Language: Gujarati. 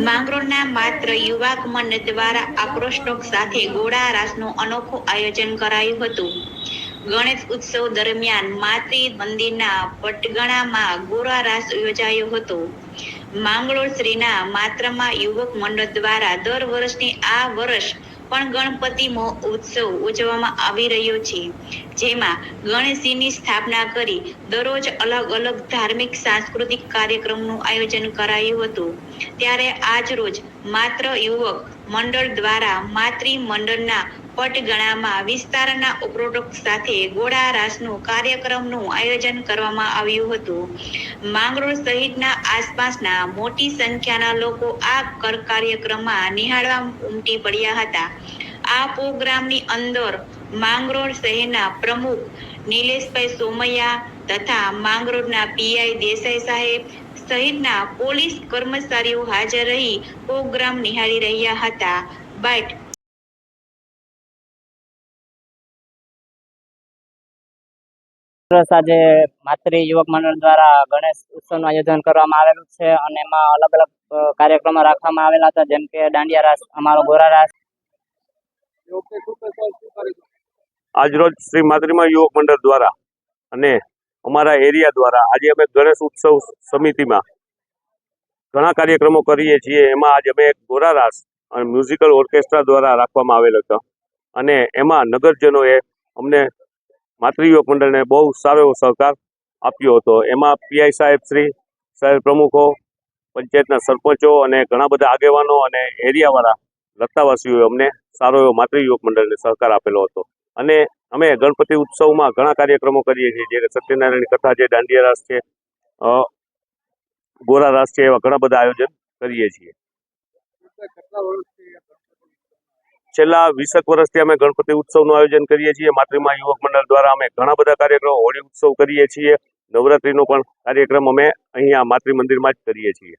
માંગરોળના માત્ર યુવક મંડળ દ્વારા આક્રોશક સાથે ગોળા રાસનું અનોખું આયોજન કરાયું હતું. ગણેશ ઉત્સવ દરમિયાન માતૃ મંદિરના પટગણામાં ગોળા રાસ યોજાયો હતો. માંગરોળ શ્રીના માત્રમાં યુવક મંડળ દ્વારા દર વર્ષની આ વર્ષ પણ ગણપતિ ઉત્સવ ઉજવવામાં આવી રહ્યો છે, જેમાં ગણેશજીની સ્થાપના કરી દરરોજ અલગ અલગ ધાર્મિક સાંસ્કૃતિક કાર્યક્રમનું આયોજન કરાયું હતું. ત્યારે આજ રોજ માત્ર યુવક મંડળ દ્વારા માતૃ મંડળના પટગણામાં વિસ્તારના ઉપરોક્ત સાથે ગોળા રાસનું કાર્યક્રમનું આયોજન કરવામાં આવ્યું હતું. માંગરોળ સહિતના આસપાસના મોટી સંખ્યાના લોકો આ કાર્યક્રમમાં નિહાળવા ઉમટી પડ્યા હતા. આ પ્રોગ્રામની અંદર માંગરોળ શહેરના પ્રમુખ નિલેશભાઈ સોમૈયા તથા માંગરોળના પીઆઈ દેસાઈ સાહેબ સહિતના પોલીસ કર્મચારીઓ હાજર રહી પ્રોગ્રામ નિહાળી રહ્યા હતા. આજે માતૃ યુવક મંડળ દ્વારા ગણેશ ઉત્સવનું આયોજન કરવામાં આવેલું છે અને એમાં અલગ અલગ કાર્યક્રમો રાખવામાં આવેલા હતા, જેમ કે દાંડિયા રાસ, અમારો ગોરા રાસ. આજરોજ શ્રી માતૃમાં યુવક મંડળ દ્વારા અને અમારા એરિયા દ્વારા આજે અમે ગણેશ ઉત્સવ સમિતિમાં ઘણા કાર્યક્રમો કરીએ છીએ. એમાં આજે અમે ગોરા રાસ અને મ્યુઝિકલ ઓર્કેસ્ટ્રા દ્વારા રાખવામાં આવેલો હતો અને એમાં નગરજનોએ અમને માતૃ યુવક મંડળને બહુ સારો એવો સહકાર આપ્યો હતો. એમાં પીઆઈ સાહેબ શ્રી, શહેર પ્રમુખો, પંચાયતના સરપંચો અને ઘણા બધા આગેવાનો અને એરિયાવાળા લતાવાસીઓએ અમને સારો એવો માતૃ યુવક મંડળને સહકાર આપેલો હતો. અને અમે ગણપતિ ઉત્સવમાં ઘણા કાર્યક્રમો કરીએ છીએ, જે સત્યનારાયણની કથા છે, દાંડિયા રાસ છે, ગોરા રાસ છે, એવા ઘણા બધા આયોજન કરીએ છીએ. છેલ્લા 20 વર્ષથી અમે ગણપતિ ઉત્સવનું આયોજન કરીએ છીએ. માતૃમાં યુવક મંડળ દ્વારા અમે ઘણા બધા કાર્યક્રમો, હોળી ઉત્સવ કરીએ છીએ, નવરાત્રીનો પણ કાર્યક્રમ અમે અહીંયા માતૃ મંદિરમાં જ કરીએ છીએ.